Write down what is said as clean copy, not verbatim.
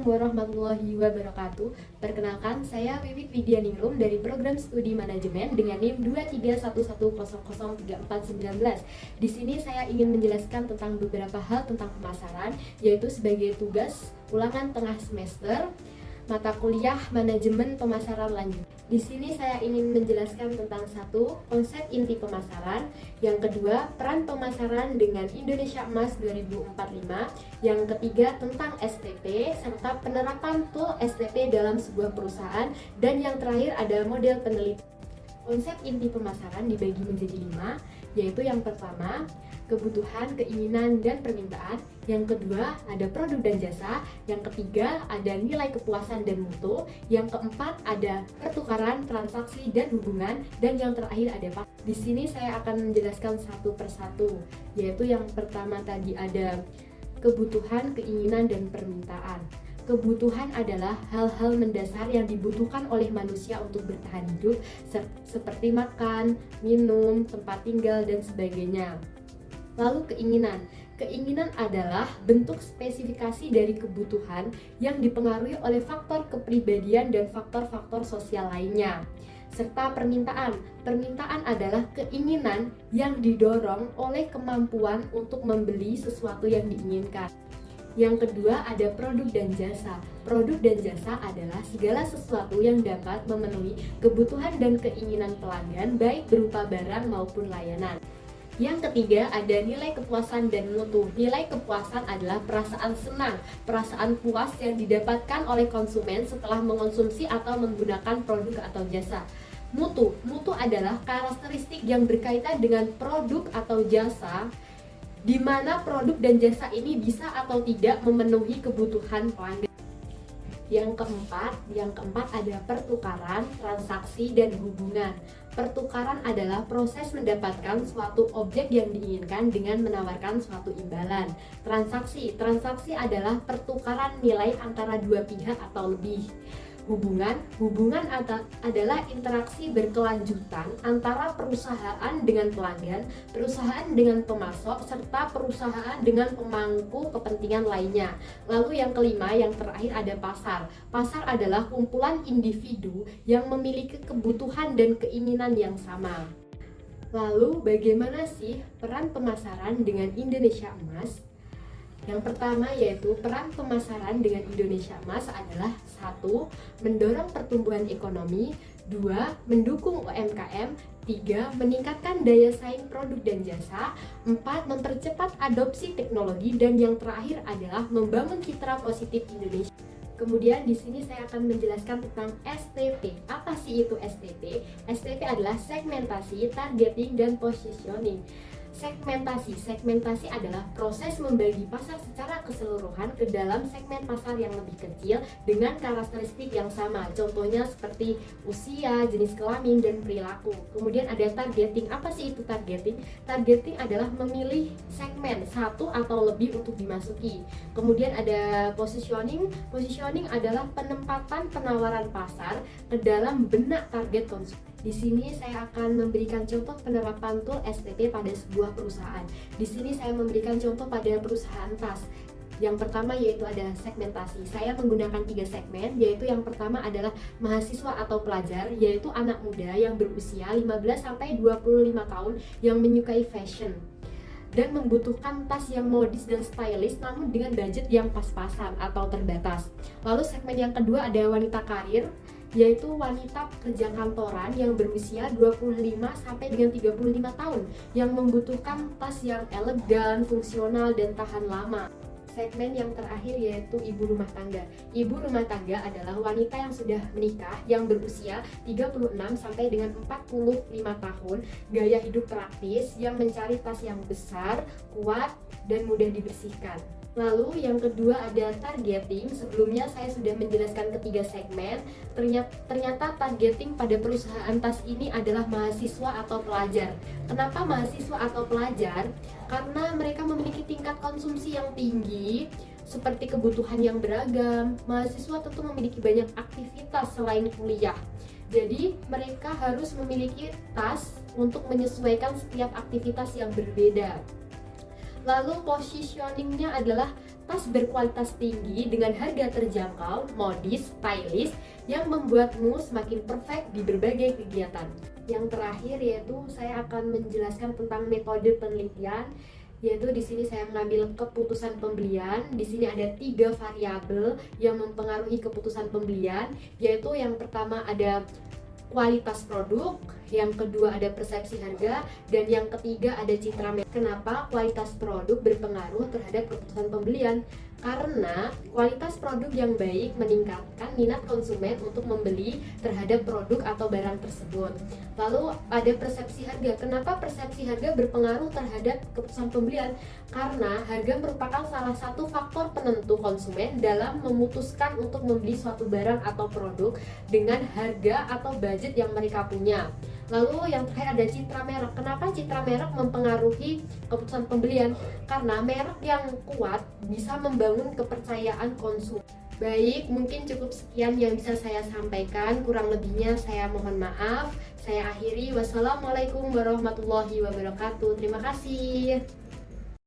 warahmatullahi wabarakatuh. Perkenalkan, saya Wiwit Widianingrum dari Program Studi Manajemen dengan NIM 231100349. Di sini saya ingin menjelaskan tentang beberapa hal tentang pemasaran, yaitu sebagai tugas ulangan tengah semester mata kuliah Manajemen Pemasaran Lanjut. Di sini saya ingin menjelaskan tentang satu, konsep inti pemasaran, yang kedua, peran pemasaran dengan Indonesia Emas 2045, yang ketiga, tentang STP serta penerapan tool STP dalam sebuah perusahaan, dan yang terakhir ada model penelitian. Konsep inti pemasaran dibagi menjadi 5, yaitu yang pertama, kebutuhan, keinginan, dan permintaan. Yang kedua, ada produk dan jasa. Yang ketiga, ada nilai kepuasan dan mutu. Yang keempat, ada pertukaran, transaksi, dan hubungan. Dan yang terakhir ada pasar. Di sini saya akan menjelaskan satu persatu, yaitu yang pertama tadi ada kebutuhan, keinginan, dan permintaan. Kebutuhan adalah hal-hal mendasar yang dibutuhkan oleh manusia untuk bertahan hidup, seperti makan, minum, tempat tinggal, dan sebagainya. Lalu keinginan adalah bentuk spesifikasi dari kebutuhan yang dipengaruhi oleh faktor kepribadian dan faktor-faktor sosial lainnya. Serta permintaan adalah keinginan yang didorong oleh kemampuan untuk membeli sesuatu yang diinginkan. Yang kedua ada produk dan jasa. Produk dan jasa adalah segala sesuatu yang dapat memenuhi kebutuhan dan keinginan pelanggan, baik berupa barang maupun layanan. Yang ketiga ada nilai kepuasan dan mutu. Nilai kepuasan adalah perasaan senang, perasaan puas yang didapatkan oleh konsumen setelah mengonsumsi atau menggunakan produk atau jasa. Mutu adalah karakteristik yang berkaitan dengan produk atau jasa, di mana produk dan jasa ini bisa atau tidak memenuhi kebutuhan pelanggan. Yang keempat ada pertukaran, transaksi, dan hubungan. Pertukaran adalah proses mendapatkan suatu objek yang diinginkan dengan menawarkan suatu imbalan. Transaksi adalah pertukaran nilai antara dua pihak atau lebih. Hubungan adalah interaksi berkelanjutan antara perusahaan dengan pelanggan, perusahaan dengan pemasok, serta perusahaan dengan pemangku kepentingan lainnya. Lalu yang kelima, yang terakhir ada pasar. Pasar adalah kumpulan individu yang memiliki kebutuhan dan keinginan yang sama. Lalu bagaimana sih peran pemasaran dengan Indonesia Emas? Yang pertama yaitu peran pemasaran dengan Indonesia Emas adalah 1. Mendorong pertumbuhan ekonomi, 2. Mendukung UMKM, 3. Meningkatkan daya saing produk dan jasa, 4. Mempercepat adopsi teknologi, dan yang terakhir adalah membangun citra positif Indonesia. Kemudian di sini saya akan menjelaskan tentang STP. Apa sih itu STP? STP adalah segmentasi, targeting, dan positioning. Segmentasi adalah proses membagi pasar secara keseluruhan ke dalam segmen pasar yang lebih kecil dengan karakteristik yang sama. Contohnya seperti usia, jenis kelamin, dan perilaku. Kemudian ada targeting. Apa sih itu targeting? Targeting adalah memilih segmen satu atau lebih untuk dimasuki. Kemudian ada positioning. Positioning adalah penempatan penawaran pasar ke dalam benak target konsumen. Di sini saya akan memberikan contoh penerapan tool STP pada sebuah perusahaan. Di sini saya memberikan contoh pada perusahaan tas. Yang pertama yaitu ada segmentasi. Saya menggunakan 3 segmen, yaitu yang pertama adalah mahasiswa atau pelajar, yaitu anak muda yang berusia 15-25 tahun yang menyukai fashion dan membutuhkan tas yang modis dan stylish namun dengan budget yang pas-pasan atau terbatas. Lalu segmen yang kedua ada wanita karir, yaitu wanita pekerja kantoran yang berusia 25-35 tahun yang membutuhkan tas yang elegan, fungsional, dan tahan lama. Segmen yang terakhir yaitu ibu rumah tangga. Ibu rumah tangga adalah wanita yang sudah menikah yang berusia 36-45 tahun, gaya hidup praktis yang mencari tas yang besar, kuat, dan mudah dibersihkan. Lalu yang kedua ada targeting. Sebelumnya saya sudah menjelaskan ketiga segmen. Ternyata targeting pada perusahaan tas ini adalah mahasiswa atau pelajar. Kenapa mahasiswa atau pelajar? Karena mereka memiliki tingkat konsumsi yang tinggi, seperti kebutuhan yang beragam. Mahasiswa tentu memiliki banyak aktivitas selain kuliah. Jadi mereka harus memiliki tas untuk menyesuaikan setiap aktivitas yang berbeda. Lalu positioningnya adalah tas berkualitas tinggi dengan harga terjangkau, modis, stylish yang membuatmu semakin perfect di berbagai kegiatan. Yang terakhir yaitu saya akan menjelaskan tentang metode penelitian, yaitu di sini saya mengambil keputusan pembelian. Di sini ada 3 variabel yang mempengaruhi keputusan pembelian, yaitu yang pertama ada kualitas produk, yang kedua ada persepsi harga, dan yang ketiga ada citra merek. Kenapa kualitas produk berpengaruh terhadap keputusan pembelian? Karena kualitas produk yang baik meningkatkan minat konsumen untuk membeli terhadap produk atau barang tersebut. Lalu ada persepsi harga. Kenapa persepsi harga berpengaruh terhadap keputusan pembelian? Karena harga merupakan salah satu faktor penentu konsumen dalam memutuskan untuk membeli suatu barang atau produk dengan harga atau budget yang mereka punya. Lalu yang terakhir ada citra merek. Kenapa citra merek mempengaruhi keputusan pembelian? Karena merek yang kuat bisa membangun kepercayaan konsumen. Baik, mungkin cukup sekian yang bisa saya sampaikan. Kurang lebihnya saya mohon maaf. Saya akhiri. Wassalamualaikum warahmatullahi wabarakatuh. Terima kasih.